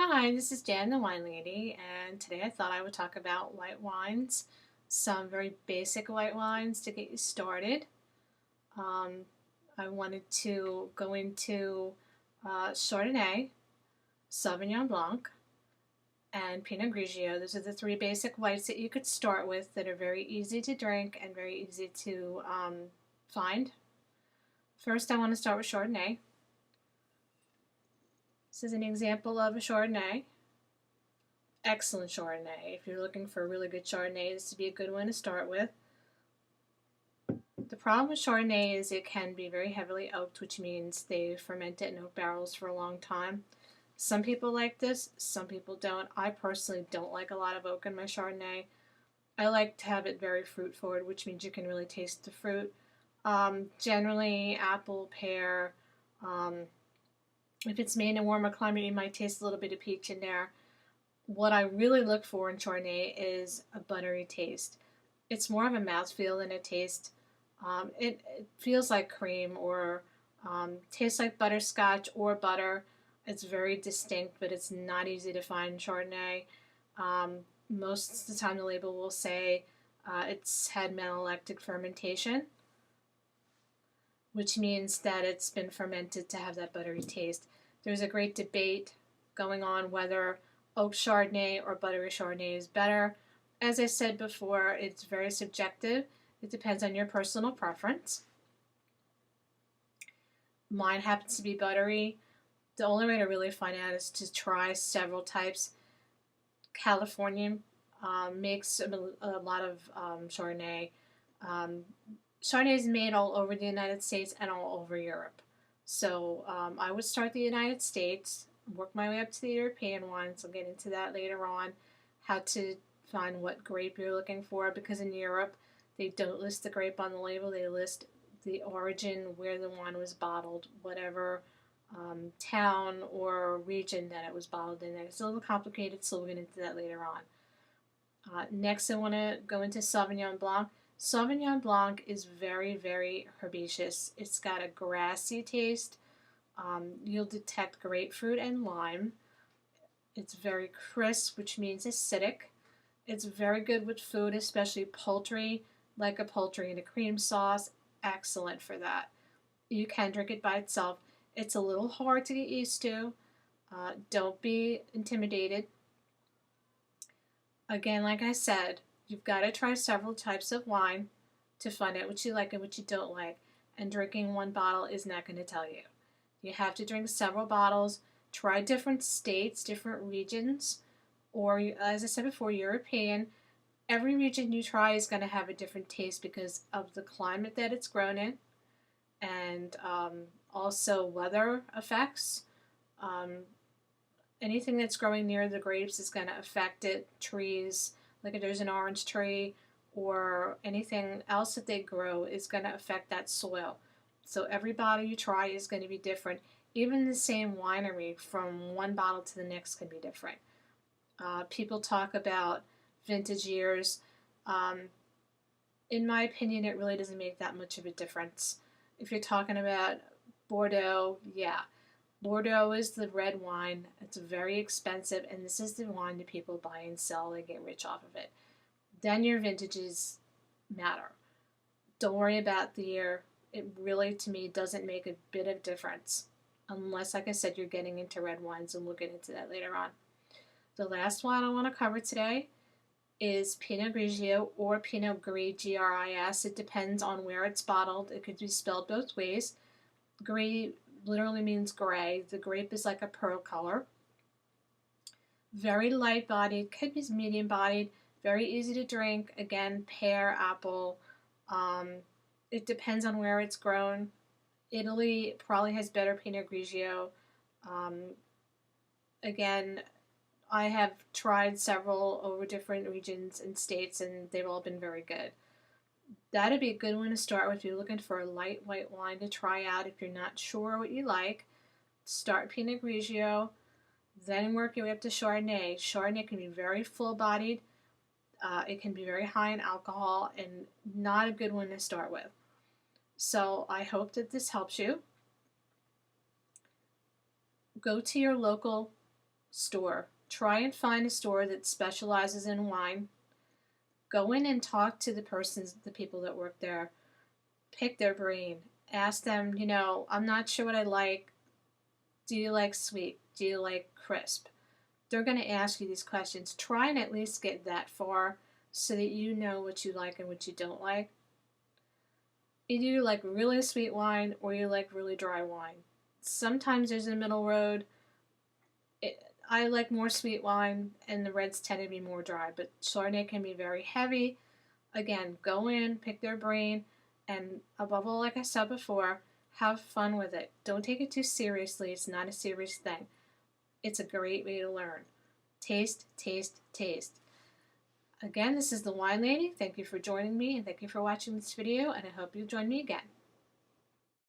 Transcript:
Hi, this is Jan, the wine lady, and today I thought I would talk about white wines, some very basic white wines to get you started. Um, I wanted to go into Chardonnay, Sauvignon Blanc, and Pinot Grigio. Those are the three basic whites that you could start with that are very easy to drink and very easy to find. First, I want to start with Chardonnay. This is an example of a Chardonnay. Excellent Chardonnay. If you're looking for a really good Chardonnay, this would be a good one to start with. The problem with Chardonnay is it can be very heavily oaked, which means they ferment it in oak barrels for a long time. Some people like this, some people don't. I personally don't like a lot of oak in my Chardonnay. I like to have it very fruit forward, which means you can really taste the fruit. Generally, apple, pear. If it's made in a warmer climate, you might taste a little bit of peach in there. What I really look for in Chardonnay is a buttery taste. It's more of a mouthfeel than a taste. It feels like cream or tastes like butterscotch or butter. It's very distinct, but it's not easy to find in Chardonnay. Most of the time the label will say it's had malolactic fermentation, which means that it's been fermented to have that buttery taste. There's a great debate going on whether oak Chardonnay or buttery Chardonnay is better. As I said before, it's very subjective. It depends on your personal preference. Mine happens to be buttery. The only way to really find out is to try several types. California makes a lot of Chardonnay. Chardonnay is made all over the United States and all over Europe. So I would start the United States, work my way up to the European ones. I'll get into that later on, how to find what grape you're looking for, because in Europe they don't list the grape on the label. They list the origin, where the wine was bottled, whatever town or region that it was bottled in. It's a little complicated, so we'll get into that later on. Next, I want to go into Sauvignon Blanc. Sauvignon Blanc is very, very herbaceous. It's got a grassy taste. You'll detect grapefruit and lime. It's very crisp, which means acidic. It's very good with food, especially poultry, like a poultry in a cream sauce. Excellent for that. You can drink it by itself. It's a little hard to get used to. Don't be intimidated. Again, like I said, you've got to try several types of wine to find out what you like and what you don't like. And drinking one bottle is not going to tell you. You have to drink several bottles, try different states, different regions, or as I said before, European. Every region you try is going to have a different taste because of the climate that it's grown in, and also weather effects. Anything that's growing near the grapes is going to affect it. Trees, like if there's an orange tree or anything else that they grow, is going to affect that soil. So every bottle you try is going to be different. Even the same winery, from one bottle to the next, can be different. People talk about vintage years. In my opinion, it really doesn't make that much of a difference. If you're talking about Bordeaux, yeah. Bordeaux is the red wine. It's very expensive, and this is the wine that people buy and sell. They get rich off of it. Then your vintages matter. Don't worry about the year. It really, to me, doesn't make a bit of difference. Unless, like I said, you're getting into red wines, and we'll get into that later on. The last one I want to cover today is Pinot Grigio or Pinot Gris, G-R-I-S. It depends on where it's bottled. It could be spelled both ways. Gris literally means gray. The grape is like a pearl color. Very light bodied, could be medium bodied, very easy to drink. Again, pear, apple. It depends on where it's grown. Italy probably has better Pinot Grigio. Again, I have tried several over different regions and states, and they've all been very good. That'd be a good one to start with if you're looking for a light white wine to try out. If you're not sure what you like, start Pinot Grigio, then work your way up to Chardonnay. Chardonnay can be very full-bodied. It can be very high in alcohol and not a good one to start with. So I hope that this helps you. Go to your local store. Try and find a store that specializes in wine. Go in and talk to the people that work there. Pick their brain. Ask them, I'm not sure what I like. Do you like sweet? Do you like crisp? They're going to ask you these questions. Try and at least get that far so that you know what you like and what you don't like. Either you like really sweet wine or you like really dry wine. Sometimes there's a middle road. I like more sweet wine, and the reds tend to be more dry, but Chardonnay can be very heavy. Again, go in, pick their brain, and above all, like I said before, have fun with it. Don't take it too seriously. It's not a serious thing. It's a great way to learn. Taste, taste, taste. Again, this is the Wine Lady. Thank you for joining me, and thank you for watching this video, and I hope you'll join me again.